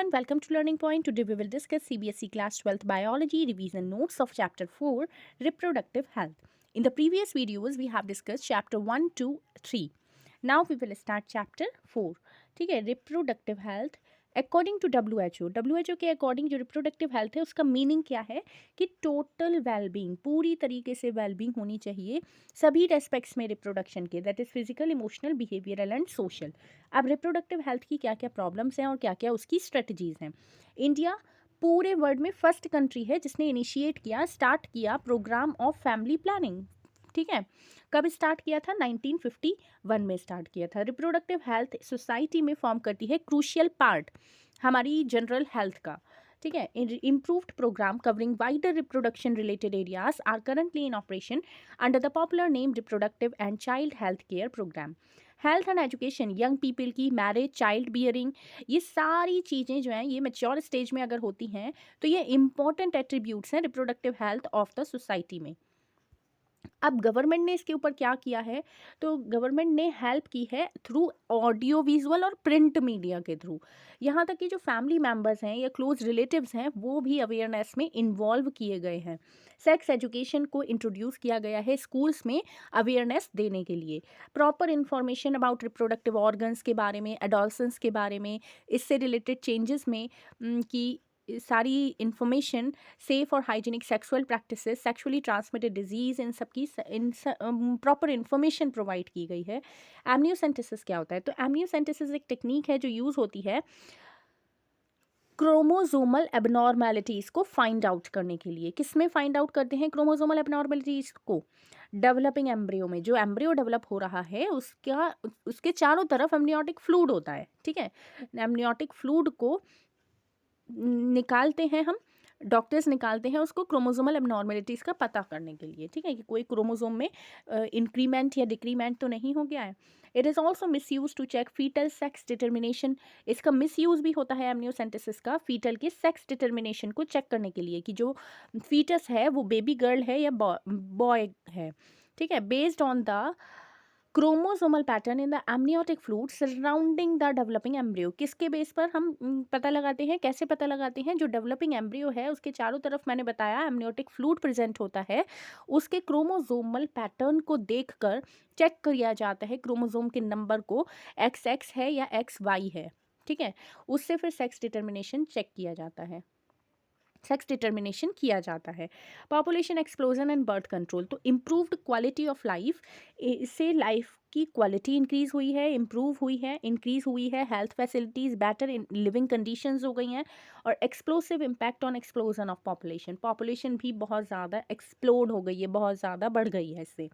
everyone, welcome to Learning Point. Today we will discuss CBSE Class 12th Biology Revision Notes of Chapter 4 Reproductive Health. In the previous videos we have discussed Chapter 1, 2, 3. Now we will start Chapter 4. ठीक है, Reproductive Health. According to WHO के according जो reproductive health है उसका meaning क्या है कि total wellbeing, पूरी तरीके से वेलबींग होनी चाहिए सभी एस्पेक्ट्स में रिप्रोडक्शन के, that is physical, emotional, behavioural and social. अब रिप्रोडक्टिव हेल्थ की क्या क्या प्रॉब्लम्स हैं और क्या क्या उसकी स्ट्रेटजीज हैं। इंडिया पूरे वर्ल्ड में फर्स्ट कंट्री है जिसने इनिशिएट किया, स्टार्ट किया प्रोग्राम ऑफ फैमिली प्लानिंग। ठीक है, कब स्टार्ट किया था? 1951 में स्टार्ट किया था। रिप्रोडक्टिव हेल्थ सोसाइटी में फॉर्म करती है क्रूशियल पार्ट हमारी जनरल हेल्थ का। ठीक है, improved programme covering wider reproduction related areas are currently in operation under the popular name reproductive and child health care programme. Health and education, young people की marriage, child bearing, ये सारी चीज़ें जो हैं ये मैच्योर स्टेज में अगर होती हैं तो ये इंपॉर्टेंट एट्रीब्यूट्स हैं reproductive health of the society में। अब गवर्नमेंट ने इसके ऊपर क्या किया है, तो गवर्नमेंट ने हेल्प की है थ्रू ऑडियो विजुअल और प्रिंट मीडिया के थ्रू। यहाँ तक कि जो फैमिली मेम्बर्स हैं या क्लोज रिलेटिव्स हैं वो भी अवेयरनेस में इन्वॉल्व किए गए हैं। सेक्स एजुकेशन को इंट्रोड्यूस किया गया है स्कूल्स में अवेयरनेस देने के लिए। Proper information about reproductive organs के बारे में, एडोलसेंस के बारे में, इससे रिलेटेड चेंजेस में की सारी इंफॉर्मेशन, सेफ और hygienic sexual practices, sexually transmitted diseases, इन सब की प्रॉपर इन्फॉर्मेशन प्रोवाइड की गई है। एमनियोसेंटेसिस क्या होता है? तो एमनियोसेंटेसिस एक टेक्निक है जो यूज़ होती है क्रोमोजोमल एबनॉर्मेलिटीज़ को फाइंड आउट करने के लिए। किस में फाइंड आउट करते हैं क्रोमोजोमल एबनॉर्मेलिटीज़ को? डेवलपिंग एम्ब्रियो में। जो एम्ब्रियो डेवलप हो रहा है उसके चारों तरफ एमनियोटिक फ्लूइड होता है। ठीक है, एमनियोटिक फ्लूइड को निकालते हैं हम, डॉक्टर्स निकालते हैं उसको क्रोमोसोमल एबनॉर्मेलिटीज़ का पता करने के लिए। ठीक है, कि कोई क्रोमोसोम में इंक्रीमेंट या डिक्रीमेंट तो नहीं हो गया है। It is also misuse to check fetal sex determination. इसका मिस यूज़ भी होता है एमनियोसेंटेसिस का फीटल के सेक्स डिटर्मिनेशन को चेक करने के लिए कि जो फीटस है वो बेबी गर्ल है या बॉय है। ठीक है, based on the chromosomal pattern in the amniotic fluid surrounding the developing embryo. किसके बेस पर हम पता लगाते हैं, कैसे पता लगाते हैं? जो डेवलपिंग एम्ब्रियो है उसके चारों तरफ मैंने बताया एमनियोटिक फ्लूइड प्रेजेंट होता है, उसके क्रोमोसोमल पैटर्न को देखकर चेक किया जाता है क्रोमोसोम के नंबर को, XX है या XY है। ठीक है, उससे फिर सेक्स डिटर्मिनेशन चेक किया जाता है, सेक्स डिटर्मिनेशन किया जाता है। Population explosion and birth control, तो इम्प्रूव्ड क्वालिटी ऑफ लाइफ, इससे लाइफ की क्वालिटी इंक्रीज हुई है, इम्प्रूव हुई है, इंक्रीज हुई है। Health facilities better living conditions हो गई हैं। और explosive impact on explosion of population, population भी बहुत ज़्यादा एक्सप्लोड हो गई है, बहुत ज़्यादा बढ़ गई है इससे।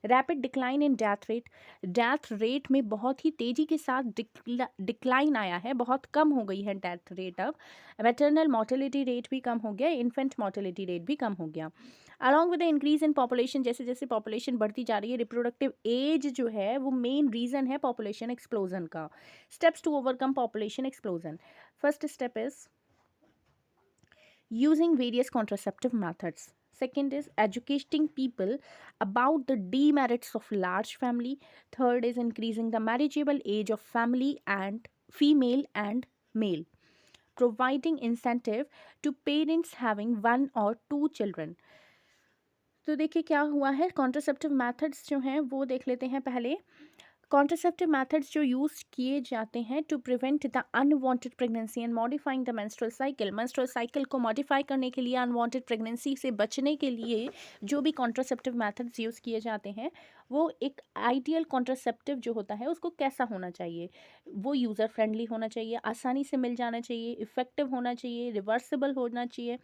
Rapid decline in death rate में बहुत ही तेज़ी के साथ डिक्लाइन आया है, बहुत कम हो गई है डेथ रेट। अब मैटरनल मोर्टेलिटी रेट भी कम हो गया, इन्फेंट मोर्टेलिटी रेट भी कम हो गया। Along with the increase in population, जैसे जैसे पॉपुलेशन बढ़ती जा रही है, रिप्रोडक्टिव एज जो है वो मेन रीज़न है पॉपुलेशन एक्सप्लोजन का। Steps to overcome population explosion, first step is using various contraceptive methods. Second is educating people about the demerits of large family. Third is increasing the marriageable age of family and female and male. Providing incentive to parents having one or two children. तो देखिए क्या हुआ है, contraceptive methods जो हैं वो देख लेते हैं पहले। कॉन्ट्रासेप्टिव मेथड्स जो यूज़ किए जाते हैं to prevent the unwanted pregnancy and modifying the menstrual cycle, menstrual cycle को मॉडिफाई करने के लिए, अनवांटेड प्रेगनेंसी से बचने के लिए जो भी कॉन्ट्रासेप्टिव मेथड्स यूज़ किए जाते हैं वो एक आइडियल कॉन्ट्रासेप्टिव जो होता है उसको कैसा होना चाहिए, वो यूज़र फ्रेंडली होना चाहिए, आसानी से मिल जाना चाहिए, इफ़ेक्टिव होना चाहिए, रिवर्सिबल होना चाहिए,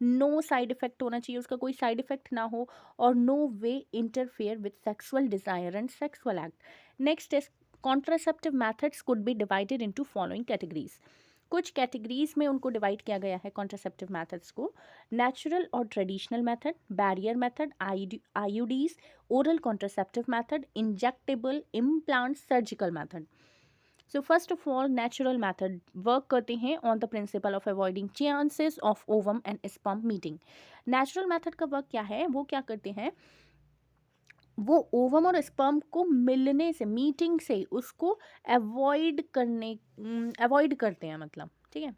नो साइड इफ़ेक्ट होना चाहिए, उसका कोई साइड इफ़ेक्ट ना हो, और no way interfere with sexual desire and sexual act. Next is contraceptive methods could be divided into following categories. कुछ कैटेगरीज में उनको डिवाइड किया गया है कॉन्ट्रासेप्टिव मैथड्स को। नेचुरल और traditional method, barrier method, IUDs, oral contraceptive method, injectable, implant, surgical method. So first of all natural method work करते हैं on the principle of avoiding chances of ovum and sperm meeting. Natural method का work क्या है, वो क्या करते हैं, वो ओवम और स्पर्म को मिलने से, मीटिंग से उसको अवॉइड करते हैं, मतलब ठीक है।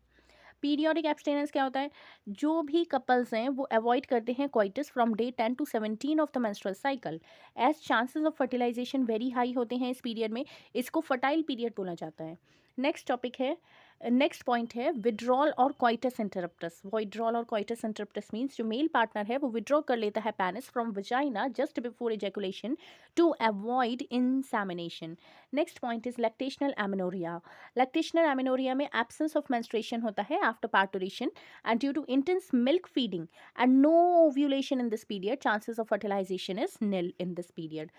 पीरियोडिक एब्सटेनेंस क्या होता है? जो भी कपल्स हैं वो अवॉइड करते हैं coitus from day 10 to 17 of the menstrual cycle, as chances of fertilization very high होते हैं इस पीरियड में। इसको फर्टाइल पीरियड बोला जाता है। नेक्स्ट टॉपिक है, नेक्स्ट पॉइंट है विड्रॉल और कोइटस इंटरप्टस। विड्रॉल और कोइटस इंटरप्टस मीन्स जो मेल पार्टनर है वो विड्रॉ कर लेता है penis from vagina just before ejaculation to avoid insemination. Next point is lactational amenorrhoea. Lactational amenorrhoea में एब्सेंस ऑफ मेंस्ट्रुएशन होता है after parturition and due to intense milk feeding and no ovulation in this period, chances of fertilization is nil in this period.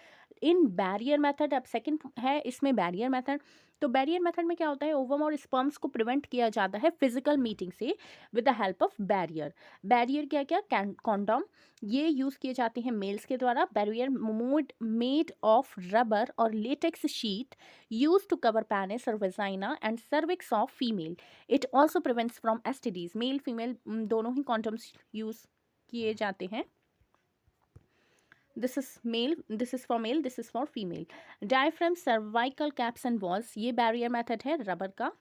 In barrier method, अब second है इसमें barrier method. तो barrier method में क्या होता है, ओवम और sperms को प्रिवेंट किया जाता है फिजिकल मीटिंग से with the help of barrier. Barrier क्या क्या, कॉन्डोम, ये यूज किए जाते हैं मेल्स के द्वारा। बैरियर मेड ऑफ रबर और latex sheet use to cover penis और vagina and cervix of female. It also prevents from STDs. Male female दोनों ही कॉन्डोम्स यूज किए जाते हैं। This is male, this is for male, this is for female. Diaphragm, cervical caps and vaults, ये barrier method है rubber का,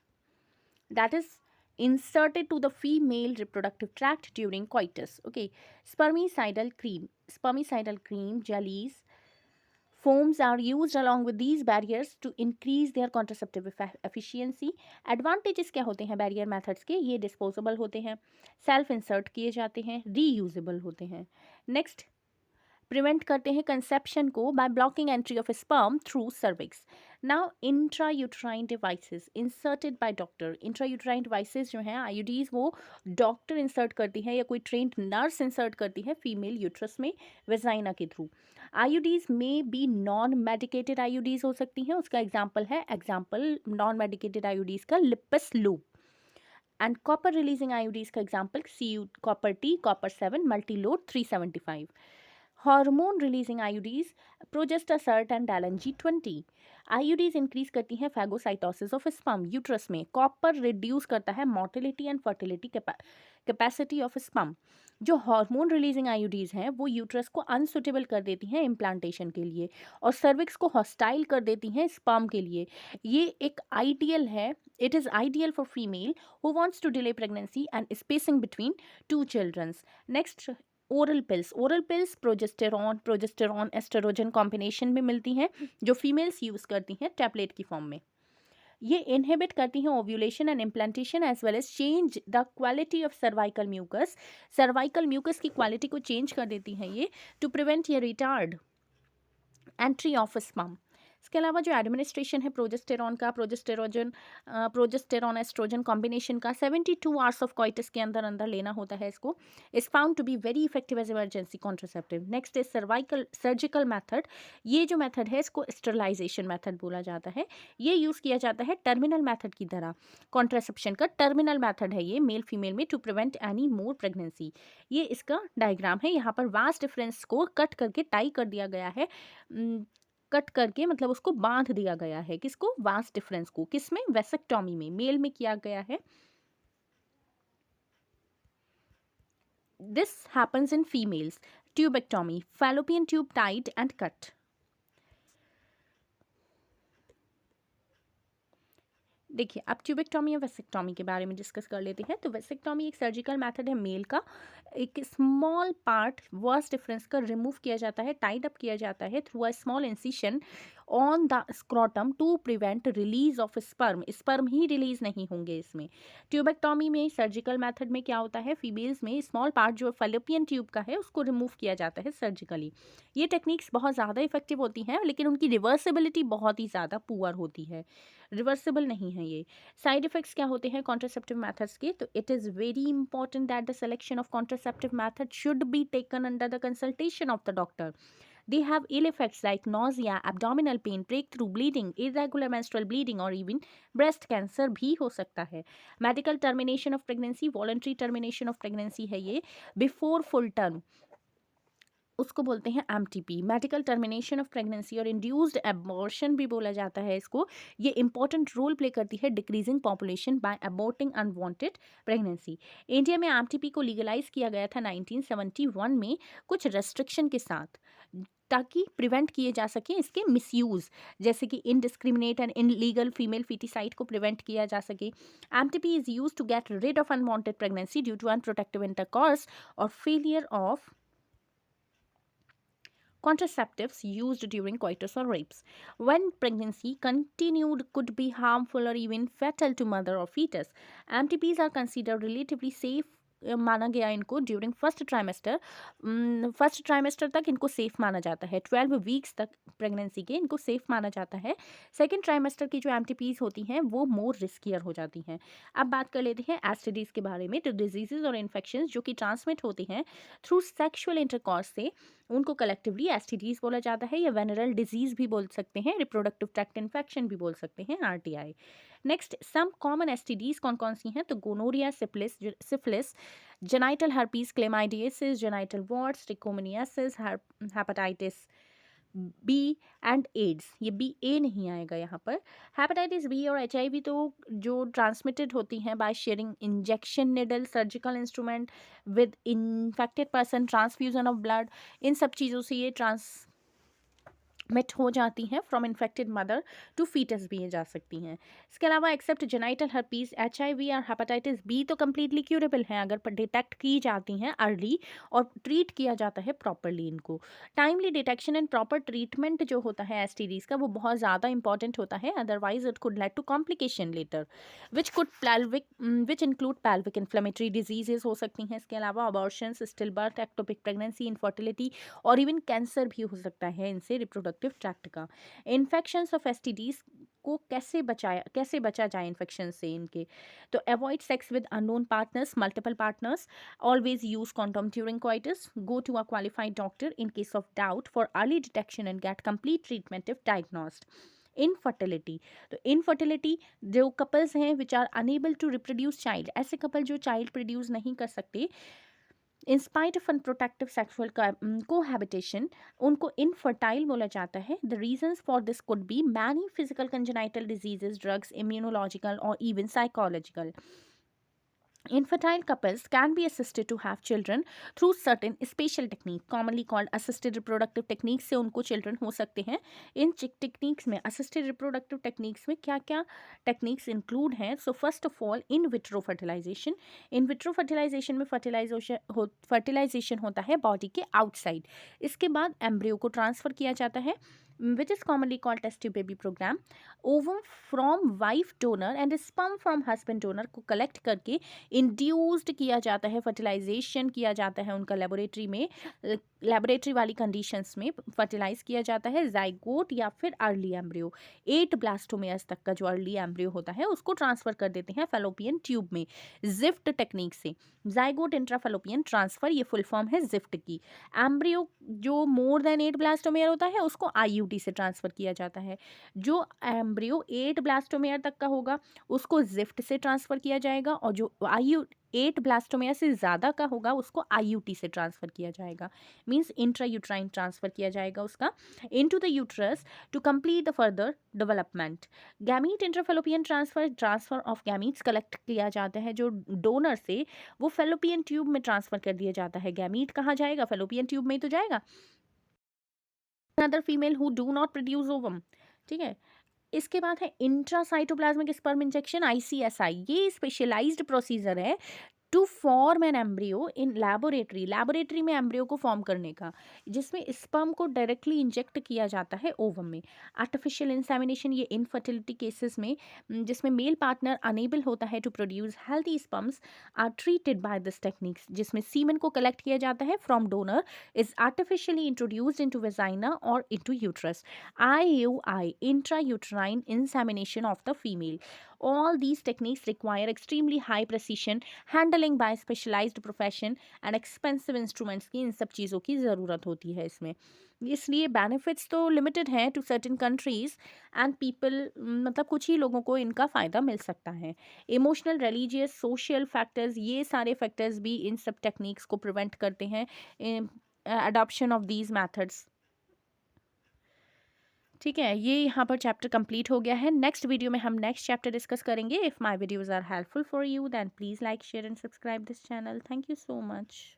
that is inserted to the female reproductive tract during coitus. Okay, spermicidal cream, spermicidal cream jellies, foams are used along with these barriers to increase their contraceptive efficiency. Advantages क्या होते हैं barrier methods के, ये disposable होते हैं, self insert किए जाते हैं, रीयूजेबल होते हैं। नेक्स्ट, प्रिवेंट करते हैं कंसेप्शन को by blocking entry of sperm through cervix. Now intrauterine devices inserted by doctor. Intrauterine devices जो हैं आईयूडीज, वो डॉक्टर इंसर्ट करती है या कोई ट्रेंड नर्स इंसर्ट करती है फीमेल यूट्रस में वेजाइना के थ्रू। आईयूडीज में बी नॉन मेडिकेटेड आईयूडीज हो सकती हैं, उसका एग्जाम्पल है, एग्जाम्पल नॉन मेडिकेटेड आईयूडीज का Lippes loop. And copper releasing IUDs का example CU copper T, copper 7, multiload 375। Hormone releasing IUDs Progestasert and डायलनजी 20। आईयूडीज इंक्रीज करती हैं फैगोसाइटोसिस ऑफ स्पर्म यूट्रस में। कॉपर रिड्यूस करता है motility and fertility capacity of sperm. जो hormone releasing IUDs हैं वो यूट्रस को अनसुटेबल कर देती हैं इम्प्लांटेशन के लिए और सर्विक्स को हॉस्टाइल कर देती हैं स्पर्म के लिए। ये एक आइडियल है, it is ideal for female who wants to delay pregnancy and spacing between 2 childrens. Next, oral pills. Oral pills progesterone oestrogen combination में मिलती हैं जो फीमेल्स यूज़ करती हैं टैबलेट की फॉर्म में। ये इनहिबिट करती हैं ovulation and implantation as well as change the quality of cervical mucus. Cervical mucus की क्वालिटी को चेंज कर देती हैं ये, टू प्रिवेंट या रिटार्ड एंट्री ऑफ स्पर्म। इसके अलावा जो एडमिनिस्ट्रेशन है प्रोजेस्टेरॉन का, प्रोजेस्टेरॉन एस्ट्रोजन कॉम्बिनेशन का 72 आवर्स ऑफ कॉइटस के अंदर अंदर लेना होता है इसको, is found to be very effective as emergency contraceptive. Next is surgical method. ये जो मेथड है इसको स्टरलाइजेशन मेथड बोला जाता है। ये यूज़ किया जाता है टर्मिनल मेथड की तरह, कॉन्ट्रासेप्शन का टर्मिनल मेथड है ये मेल फीमेल में, to prevent any more pregnancy. ये इसका डायग्राम है, यहाँ पर वास्ट डिफरेंस को कट करके टाई कर दिया गया है, कट करके मतलब उसको बांध दिया गया है, किसको, वास्ट डिफरेंस को, किसमें, वेसेक्टोमी में, मेल में किया गया है। This happens in females. Tubectomy, fallopian tube tied and cut. देखिए अब ट्यूबेक्टोमी या वेसेक्टोमी के बारे में डिस्कस कर लेते हैं। तो वेसेक्टोमी एक सर्जिकल मेथड है मेल का, एक स्मॉल पार्ट वर्स डिफरेंस का रिमूव किया जाता है, टाइड अप किया जाता है through a small incision on the scrotum to prevent release of sperm. Sperm ही रिलीज नहीं होंगे इसमें। ट्यूबेक्टोमी में सर्जिकल मेथड में क्या होता है, फीमेल्स में स्मॉल पार्ट जो फैलोपियन ट्यूब का है उसको रिमूव किया जाता है सर्जिकली। ये टेक्निक्स बहुत ज़्यादा इफेक्टिव होती हैं लेकिन उनकी रिवर्सिबिलिटी बहुत ही ज़्यादा पुअर होती है, रिवर्सिबल नहीं है ये। साइड इफेक्ट्स क्या होते हैं कॉन्ट्रासेप्टिव मेथड्स के, तो it is very important that the selection of contraceptive method should be taken under the consultation of the doctor. They have ill effects like nausea, abdominal pain, breakthrough bleeding, irregular menstrual bleeding और even breast cancer भी हो सकता है। Medical termination of pregnancy, voluntary termination of pregnancy है ये, before full term, उसको बोलते हैं MTP, medical termination of pregnancy, और इंड्यूस्ड एबॉर्शन भी बोला जाता है इसको। ये इंपॉर्टेंट रोल प्ले करती है decreasing population by aborting unwanted pregnancy. India में MTP को लीगलाइज किया गया था 1971 में कुछ रेस्ट्रिक्शन के साथ। ताकि प्रिवेंट किए जा सके इसके मिसयूज़, जैसे कि indiscriminate and illegal female foeticide को प्रिवेंट किया जा सके। MTP is use to get rid of unwanted pregnancy due to unprotective intercourse और failure of contraceptives used during coitus or rapes. When pregnancy continued could be harmful or even fatal to mother or fetus. MTPs are considered relatively safe माना गया इनको during first trimester तक इनको safe माना जाता है। 12 weeks तक pregnancy के इनको सेफ माना जाता है। सेकेंड ट्राइमेस्टर की जो एमटीपीज होती हैं वो मोर रिस्कियर हो जाती हैं। अब बात कर लेते हैं एसटीडीज के बारे में। तो डिजीजेज और इन्फेक्शन जो कि ट्रांसमिट होती हैं थ्रू सेक्शुअल इंटरकॉर्स से, उनको कलेक्टिवली एसटीडीज बोला जाता है, या वेनरल डिजीज भी बोल सकते हैं, रिप्रोडक्टिव ट्रैक्ट इन्फेक्शन भी बोल सकते हैं, RTI. Next, some common STDs कौन कौन सी हैं? तो gonorrhoea, syphilis, genital herpes, chlamydiasis, genital warts, trichomoniasis, hepatitis B and AIDS. ये बी ए नहीं आएगा यहाँ पर। हेपेटाइटिस बी और एचआईवी तो जो ट्रांसमिटेड होती हैं by sharing injection needle, surgical instrument with infected person, transfusion of blood, इन सब चीज़ों से ये ट्रांसमिट हो जाती हैं। From infected mother to foetus भी ये जा सकती हैं। इसके अलावा एक्सेप्ट जेनाइटल हर्पीज, एचआईवी और हेपेटाइटिस बी तो कम्प्लीटली क्यूरेबल हैं अगर डिटेक्ट की जाती हैं अर्ली और ट्रीट किया जाता है प्रॉपरली इनको। Timely detection and proper treatment जो होता है एसटीडीज का वो बहुत ज़्यादा इंपॉर्टेंट होता है, otherwise it could led to complication later which include pelvic inflammatory diseases हो सकती हैं। इसके अलावा abortion, still birth, ectopic pregnancy, infertility और इवन कैंसर भी हो सकता है इनसे रिप्रोडक्टिव ट्रैक्ट का। इन्फेक्शंस ऑफ एसटीडीज को कैसे बचा जाए इन्फेक्शन से इनके? तो avoid sex with unknown partners, multiple partners, always use condom during coitus, go to a qualified doctor in case of doubt for early detection and get complete treatment if diagnosed. Infertility, तो infertility जो couples हैं which are unable to reproduce child, ऐसे couple जो child produce नहीं कर सकते in spite of unprotective sexual cohabitation, उनको infertile बोला जाता है। The reasons for this could be many physical congenital diseases, drugs, immunological और even psychological. Infertile couples can be assisted to have children through certain special techniques commonly called assisted reproductive techniques से उनको children हो सकते हैं। इन techniques में assisted reproductive techniques में क्या क्या techniques include हैं? So first of all in vitro fertilization. In vitro fertilization में fertilization होता है body के outside. इसके बाद embryo को transfer किया जाता है which is commonly called test tube baby program. Ovum from wife donor and sperm from husband donor को collect करके इंड्यूस्ड किया जाता है, फर्टिलाइजेशन किया जाता है उनका लेबोरेटरी में, लेबोरेटरी वाली कंडीशंस में फर्टिलाइज किया जाता है जाइगोट या फिर अर्ली एम्ब्रियो। 8 ब्लास्टोमेयर्स तक का जो अर्ली एम्ब्रियो होता है उसको ट्रांसफर कर देते हैं फैलोपियन ट्यूब में जिफ्ट टेक्निक से। जाइगोट इंट्राफैलोपियन ट्रांसफर, ये फुल फॉर्म है जिफ्ट की। एम्ब्रियो जो मोर देन 8 ब्लास्टोमेयर होता है उसको आईयूडी से ट्रांसफर किया जाता है। जो एम्ब्रियो 8 ब्लास्टोमेयर तक का होगा उसको जिफ्ट से ट्रांसफर किया जाएगा, और जो 8 ब्लास्टोमेयर से ज़्यादा का होगा उसको आईयूटी से ट्रांसफ़र किया जाएगा, मीन्स इंट्रायूट्राइन ट्रांसफ़र किया जाएगा उसका into the uterus to complete the further development. Gamete intrafallopian transfer of gametes collect किया जाता है जो डोनर से, वो फेलोपियन ट्यूब में ट्रांसफ़र कर दिया जाता है। गैमीट कहाँ जाएगा? फेलोपियन ट्यूब में ही तो जाएगा। Other female who do not produce ovum, ठीक है। इसके बाद है इंट्रासाइटोप्लाज्मिक स्पर्म इंजेक्शन, ICSI। ये स्पेशलाइज्ड प्रोसीजर है to form an embryo in laboratory में एम्ब्रियो को फॉर्म करने का, जिसमें स्पर्म को डायरेक्टली इंजेक्ट किया जाता है ओवम में। आर्टिफिशियल इंसेमिनेशन, ये इनफर्टिलिटी केसेस में जिसमें मेल पार्टनर अनेबल होता है to produce healthy sperms are treated by this techniques, जिसमें सीमेन को कलेक्ट किया जाता है from donor, is artificially introduced into vagina और into uterus. IUI, intrauterine insemination of the female. All these techniques require extremely high precision handling by specialized profession and expensive instruments की इन सब चीज़ों की ज़रूरत होती है इसमें। इसलिए बेनिफिट्स तो लिमिटेड हैं to certain countries and people, मतलब कुछ ही लोगों को इनका फ़ायदा मिल सकता है। इमोशनल, रिलीजियस, सोशल फैक्टर्स, ये सारे फैक्टर्स भी इन सब टेक्निक्स को प्रिवेंट करते हैं अडॉप्शन ऑफ दीज मैथड्स। ठीक है, ये यहाँ पर चैप्टर कंप्लीट हो गया है। नेक्स्ट वीडियो में हम नेक्स्ट चैप्टर डिस्कस करेंगे। If my videos are helpful for you then please like, share and subscribe this channel. Thank you so much.